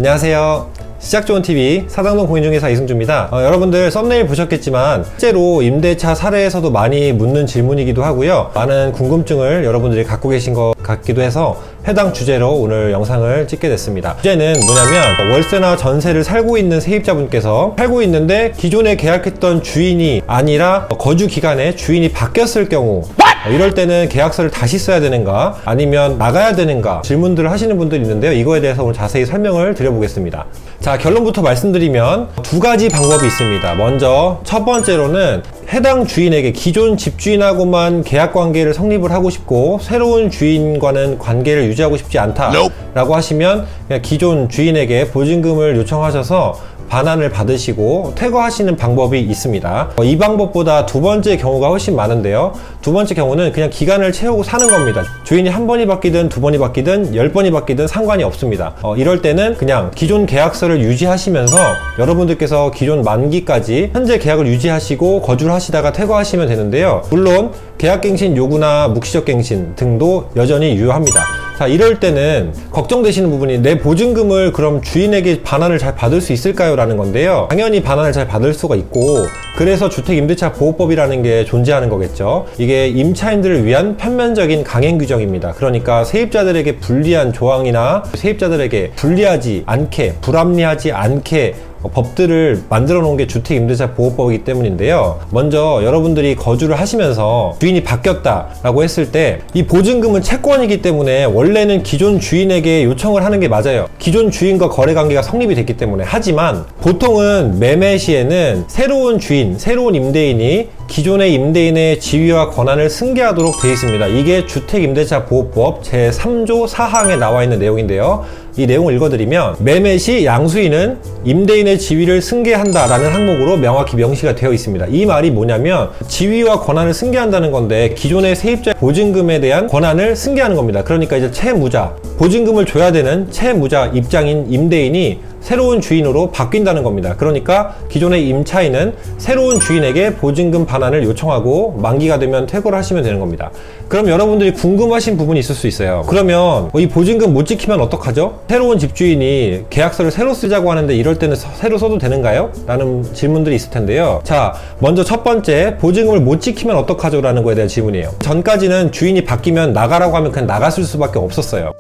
안녕하세요. 시작좋은TV 사당동 공인중개사 이승주입니다. 여러분들 썸네일 보셨겠지만 실제로 임대차 사례에서도 많이 묻는 질문이기도 하고요. 많은 궁금증을 여러분들이 갖고 계신 것 같기도 해서 해당 주제로 오늘 영상을 찍게 됐습니다. 주제는 뭐냐면 월세나 전세를 살고 있는 세입자분께서 살고 있는데 기존에 계약했던 주인이 아니라 거주 기간에 주인이 바뀌었을 경우 이럴 때는 계약서를 다시 써야 되는가 아니면 나가야 되는가 질문들을 하시는 분들이 있는데요. 이거에 대해서 오늘 자세히 설명을 드려보겠습니다. 자, 결론부터 말씀드리면 두 가지 방법이 있습니다. 먼저 첫 번째로는 해당 주인에게 기존 집주인하고만 계약관계를 성립을 하고 싶고 새로운 주인과는 관계를 유지하고 싶지 않다 라고 하시면 그냥 기존 주인에게 보증금을 요청하셔서 반환을 받으시고 퇴거하시는 방법이 있습니다. 이 방법보다 두 번째 경우가 훨씬 많은데요. 두 번째 경우는 그냥 기간을 채우고 사는 겁니다. 주인이 한 번이 바뀌든 두 번이 바뀌든 10번이 바뀌든 상관이 없습니다. 이럴 때는 그냥 기존 계약서를 유지하시면서 여러분들께서 기존 만기까지 현재 계약을 유지하시고 거주를 하시다가 퇴거하시면 되는데요. 물론 계약갱신 요구나 묵시적갱신 등도 여전히 유효합니다. 자, 이럴 때는 걱정되시는 부분이 내 보증금을 그럼 주인에게 반환을 잘 받을 수 있을까요? 라는 건데요. 당연히 반환을 잘 받을 수가 있고 그래서 주택임대차보호법이라는 게 존재하는 거겠죠. 이게 임차인들을 위한 편면적인 강행 규정입니다. 그러니까 세입자들에게 불리한 조항이나 세입자들에게 불리하지 않게 불합리하지 않게 법들을 만들어 놓은 게 주택임대차보호법이기 때문인데요. 먼저 여러분들이 거주를 하시면서 주인이 바뀌었다 라고 했을 때 이 보증금은 채권이기 때문에 원래는 기존 주인에게 요청을 하는 게 맞아요. 기존 주인과 거래관계가 성립이 됐기 때문에. 하지만 보통은 매매 시에는 새로운 주인, 새로운 임대인이 기존의 임대인의 지위와 권한을 승계하도록 되어 있습니다. 이게 주택임대차보호법 제3조 4항에 나와 있는 내용인데요. 이 내용을 읽어드리면 매매 시 양수인은 임대인의 지위를 승계한다 라는 항목으로 명확히 명시가 되어 있습니다. 이 말이 뭐냐면 지위와 권한을 승계한다는 건데 기존의 세입자 보증금에 대한 권한을 승계하는 겁니다. 그러니까 이제 채무자, 보증금을 줘야 되는 채무자 입장인 임대인이 새로운 주인으로 바뀐다는 겁니다. 그러니까 기존의 임차인은 새로운 주인에게 보증금 반환을 요청하고 만기가 되면 퇴거를 하시면 되는 겁니다. 그럼 여러분들이 궁금하신 부분이 있을 수 있어요. 그러면 이 보증금 못 지키면 어떡하죠? 새로운 집주인이 계약서를 새로 쓰자고 하는데 이럴 때는 새로 써도 되는가요? 라는 질문들이 있을 텐데요. 자, 먼저 첫 번째, 보증금을 못 지키면 어떡하죠? 라는 거에 대한 질문이에요. 전까지는 주인이 바뀌면 나가라고 하면 그냥 나갔을 수밖에 없었어요.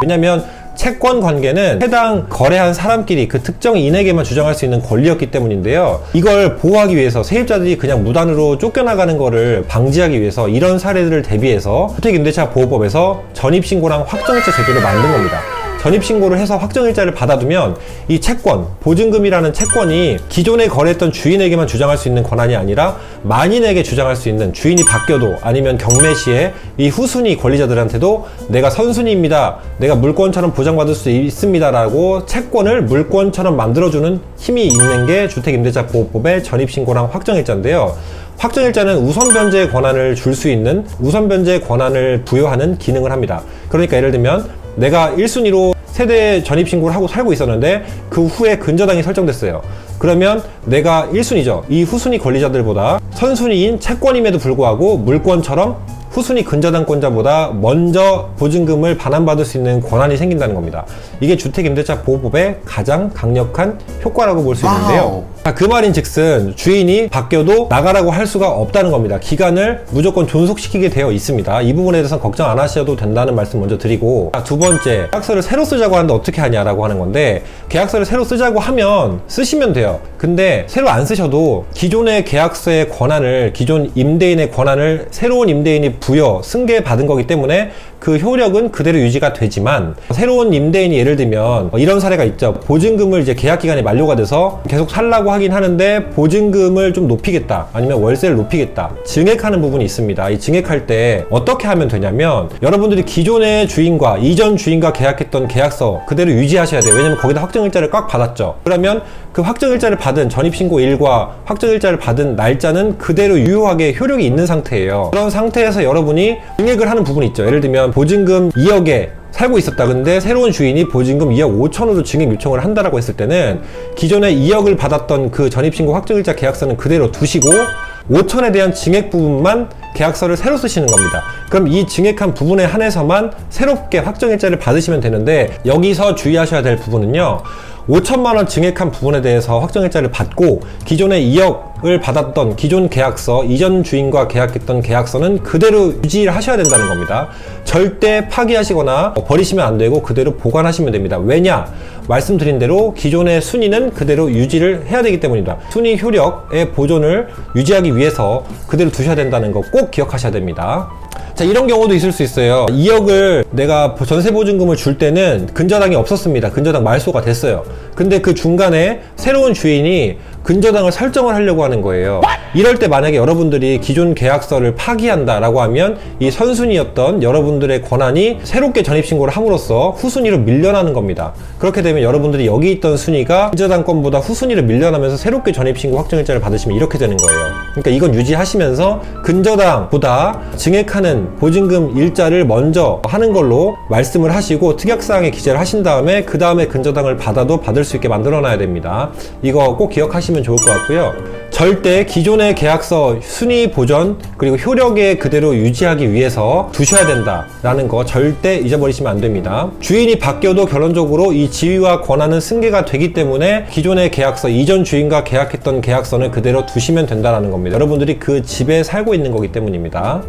왜냐면 채권 관계는 해당 거래한 사람끼리 그 특정 인에게만 주장할 수 있는 권리였기 때문인데요. 이걸 보호하기 위해서 세입자들이 그냥 무단으로 쫓겨나가는 거를 방지하기 위해서 이런 사례들을 대비해서 주택임대차보호법에서 전입신고랑 확정일자 제도를 만든 겁니다. 전입신고를 해서 확정일자를 받아두면 이 채권, 보증금이라는 채권이 기존에 거래했던 주인에게만 주장할 수 있는 권한이 아니라 만인에게 주장할 수 있는, 주인이 바뀌어도 아니면 경매 시에 이 후순위 권리자들한테도 내가 선순위입니다, 내가 물권처럼 보장받을 수 있습니다 라고 채권을 물권처럼 만들어주는 힘이 있는 게 주택임대차보호법의 전입신고랑 확정일자인데요. 확정일자는 우선 변제의 권한을 줄 수 있는 우선 변제의 권한을 부여하는 기능을 합니다. 그러니까 예를 들면 내가 1순위로 세대 전입신고를 하고 살고 있었는데 그 후에 근저당이 설정됐어요. 그러면 내가 1순위죠. 이 후순위 권리자들보다 선순위인 채권임에도 불구하고 물권처럼 후순위 근저당권자보다 먼저 보증금을 반환받을 수 있는 권한이 생긴다는 겁니다. 이게 주택임대차보호법의 가장 강력한 효과라고 볼 수 있는데요. 그 말인 즉슨 주인이 바뀌어도 나가라고 할 수가 없다는 겁니다. 기간을 무조건 존속시키게 되어 있습니다. 이 부분에 대해서는 걱정 안 하셔도 된다는 말씀 먼저 드리고, 두 번째, 계약서를 새로 쓰자고 하는데 어떻게 하냐라고 하는 건데, 계약서를 새로 쓰자고 하면 쓰시면 돼요. 근데 새로 안 쓰셔도 기존의 계약서의 권한을, 기존 임대인의 권한을 새로운 임대인이 부여, 승계받은 거기 때문에 그 효력은 그대로 유지가 되지만, 새로운 임대인이 예를 들면 이런 사례가 있죠. 보증금을 이제 계약기간이 만료가 돼서 계속 살라고 하긴 하는데 보증금을 좀 높이겠다, 아니면 월세를 높이겠다, 증액하는 부분이 있습니다. 이 증액할 때 어떻게 하면 되냐면, 여러분들이 기존의 주인과 이전 주인과 계약했던 계약서 그대로 유지하셔야 돼요. 왜냐면 거기다 확정일자를 꽉 받았죠. 그러면 그 확정일자를 받은 전입신고일과 확정일자를 받은 날짜는 그대로 유효하게 효력이 있는 상태예요. 그런 상태에서 여러분이 증액을 하는 부분이 있죠. 예를 들면 보증금 2억에 살고 있었다. 근데 새로운 주인이 보증금 2억 5천으로 증액 요청을 한다라고 했을 때는 기존에 2억을 받았던 그 전입신고 확정일자 계약서는 그대로 두시고 5천에 대한 증액 부분만 계약서를 새로 쓰시는 겁니다. 그럼 이 증액한 부분에 한해서만 새롭게 확정일자를 받으시면 되는데, 여기서 주의하셔야 될 부분은요, 5천만원 증액한 부분에 대해서 확정일자를 받고 기존에 2억을 받았던 기존 계약서, 이전 주인과 계약했던 계약서는 그대로 유지를 하셔야 된다는 겁니다. 절대 파기하시거나 버리시면 안 되고 그대로 보관하시면 됩니다. 왜냐? 말씀드린 대로 기존의 순위는 그대로 유지를 해야 되기 때문입니다. 순위 효력의 보존을 유지하기 위해서 그대로 두셔야 된다는 거 꼭 기억하셔야 됩니다. 자, 이런 경우도 있을 수 있어요. 2억을 내가 전세보증금을 줄 때는 근저당이 없었습니다. 근저당 말소가 됐어요. 근데 그 중간에 새로운 주인이 근저당을 설정을 하려고 하는 거예요. 이럴 때 만약에 여러분들이 기존 계약서를 파기한다라고 하면 이 선순위였던 여러분들의 권한이 새롭게 전입신고를 함으로써 후순위로 밀려나는 겁니다. 그렇게 되면 여러분들이 여기 있던 순위가 근저당권보다 후순위로 밀려나면서 새롭게 전입신고 확정일자를 받으시면 이렇게 되는 거예요. 그러니까 이건 유지하시면서 근저당보다 증액하는 보증금 일자를 먼저 하는 걸로 말씀을 하시고 특약사항에 기재를 하신 다음에 그 다음에 근저당을 받아도 받을 수 있게 만들어 놔야 됩니다. 이거 꼭 기억하시면 좋을 것 같고요. 절대 기존의 계약서 순위 보전 그리고 효력에 그대로 유지하기 위해서 두셔야 된다라는 거 절대 잊어버리시면 안 됩니다. 주인이 바뀌어도 결론적으로 이 지위와 권한은 승계가 되기 때문에 기존의 계약서, 이전 주인과 계약했던 계약서는 그대로 두시면 된다는 겁니다. 여러분들이 그 집에 살고 있는 거기 때문입니다.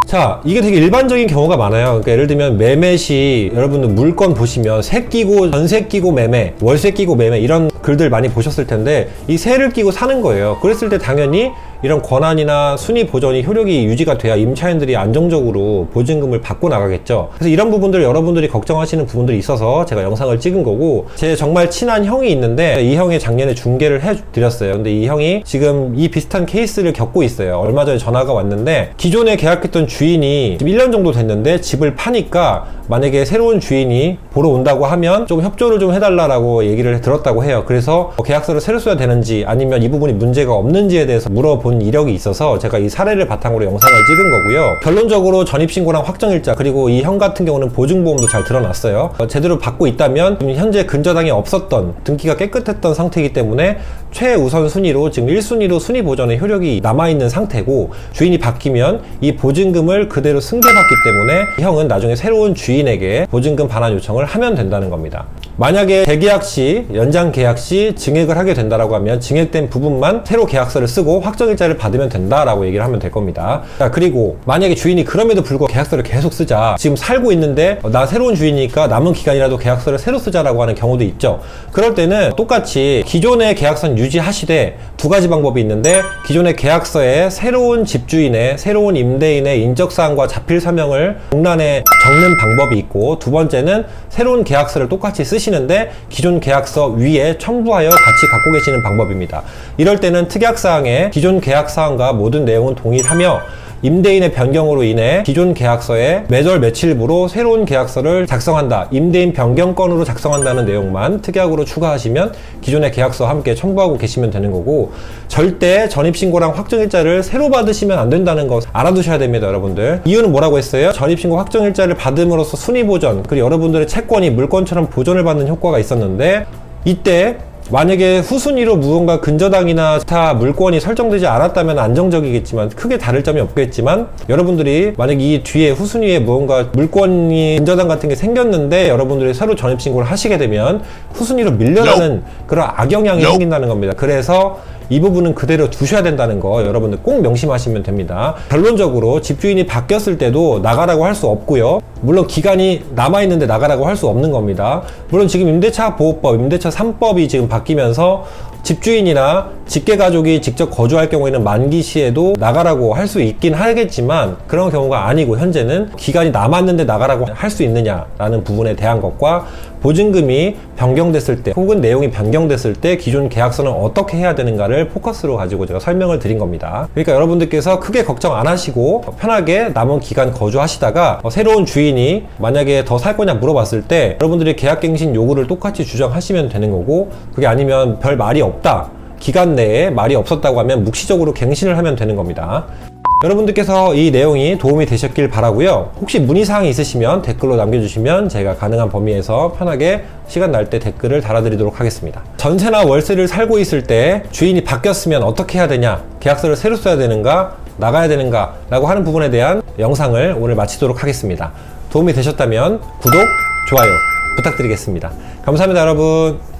자, 이게 되게 일반적인 경우가 많아요. 그러니까 예를 들면 매매 시 여러분들 물건 보시면 세 끼고 전세 끼고 매매, 월세 끼고 매매 이런 글들 많이 보셨을 텐데 이 세를 끼고 사는 거예요. 그랬을 때 당연히 이런 권한이나 순위 보전이 효력이 유지가 돼야 임차인들이 안정적으로 보증금을 받고 나가겠죠. 그래서 이런 부분들 여러분들이 걱정하시는 부분들이 있어서 제가 영상을 찍은 거고, 제 정말 친한 형이 있는데 이 형이 작년에 중개를 해드렸어요. 근데 이 형이 지금 이 비슷한 케이스를 겪고 있어요. 얼마 전에 전화가 왔는데 기존에 계약했던 주인이 지금 1년 정도 됐는데 집을 파니까 만약에 새로운 주인이 보러 온다고 하면 좀 협조를 좀 해달라고 얘기를 들었다고 해요. 그래서 계약서를 새로 써야 되는지 아니면 이 부분이 문제가 없는지에 대해서 물어본 이력이 있어서 제가 이 사례를 바탕으로 영상을 찍은 거고요. 결론적으로 전입신고랑 확정일자 그리고 이 형 같은 경우는 보증보험도 잘 들어놨어요. 제대로 받고 있다면 현재 근저당이 없었던, 등기가 깨끗했던 상태이기 때문에 최우선 순위로 지금 1순위로 순위 보전의 효력이 남아있는 상태고, 주인이 바뀌면 이 보증금을 그대로 승계받기 때문에 이 형은 나중에 새로운 주인에게 보증금 반환 요청을 하면 된다는 겁니다. 만약에 재계약 시, 연장 계약 시 증액을 하게 된다라고 하면 증액된 부분만 새로 계약서를 쓰고 확정일자를 받으면 된다라고 얘기를 하면 될 겁니다. 자, 그리고 만약에 주인이 그럼에도 불구하고 계약서를 계속 쓰자, 지금 살고 있는데 나 새로운 주인이니까 남은 기간이라도 계약서를 새로 쓰자라고 하는 경우도 있죠. 그럴 때는 똑같이 기존의 계약서는 유지하시되 두 가지 방법이 있는데, 기존의 계약서에 새로운 집주인의, 새로운 임대인의 인적사항과 자필 서명을 공란에 적는 방법이 있고, 두 번째는 새로운 계약서를 똑같이 쓰시는데 기존 계약서 위에 첨부하여 같이 갖고 계시는 방법입니다. 이럴 때는 특약사항에 기존 계약사항과 모든 내용은 동일하며 임대인의 변경으로 인해 기존 계약서에 매절 며칠부로 새로운 계약서를 작성한다, 임대인 변경 건으로 작성한다는 내용만 특약으로 추가하시면 기존의 계약서와 함께 첨부하고 계시면 되는 거고, 절대 전입신고랑 확정일자를 새로 받으시면 안 된다는 거 알아두셔야 됩니다, 여러분들. 이유는 뭐라고 했어요? 전입신고 확정일자를 받음으로써 순위보전 그리고 여러분들의 채권이 물건처럼 보존을 받는 효과가 있었는데, 이때 만약에 후순위로 무언가 근저당이나 기타 물건이 설정되지 않았다면 안정적이겠지만 크게 다를 점이 없겠지만, 여러분들이 만약 이 뒤에 후순위에 무언가 물건이 근저당 같은 게 생겼는데 여러분들이 새로 전입신고를 하시게 되면 후순위로 밀려나는 그런 악영향이 생긴다는 겁니다. 그래서 이 부분은 그대로 두셔야 된다는 거 여러분들 꼭 명심하시면 됩니다. 결론적으로 집주인이 바뀌었을 때도 나가라고 할 수 없고요. 물론 기간이 남아있는데 나가라고 할 수 없는 겁니다. 물론 지금 임대차 보호법, 임대차 3법이 지금 바뀌면서 집주인이나 직계가족이 직접 거주할 경우에는 만기 시에도 나가라고 할 수 있긴 하겠지만 그런 경우가 아니고, 현재는 기간이 남았는데 나가라고 할 수 있느냐라는 부분에 대한 것과 보증금이 변경됐을 때 혹은 내용이 변경됐을 때 기존 계약서는 어떻게 해야 되는가를 포커스로 가지고 제가 설명을 드린 겁니다. 그러니까 여러분들께서 크게 걱정 안 하시고 편하게 남은 기간 거주하시다가 새로운 주인이 만약에 더 살 거냐 물어봤을 때 여러분들이 계약갱신 요구를 똑같이 주장하시면 되는 거고, 그게 아니면 별 말이 없다, 기간 내에 말이 없었다고 하면 묵시적으로 갱신을 하면 되는 겁니다. 여러분들께서 이 내용이 도움이 되셨길 바라고요. 혹시 문의사항이 있으시면 댓글로 남겨주시면 제가 가능한 범위에서 편하게 시간 날 때 댓글을 달아드리도록 하겠습니다. 전세나 월세를 살고 있을 때 주인이 바뀌었으면 어떻게 해야 되냐, 계약서를 새로 써야 되는가, 나가야 되는가 라고 하는 부분에 대한 영상을 오늘 마치도록 하겠습니다. 도움이 되셨다면 구독, 좋아요 부탁드리겠습니다. 감사합니다, 여러분.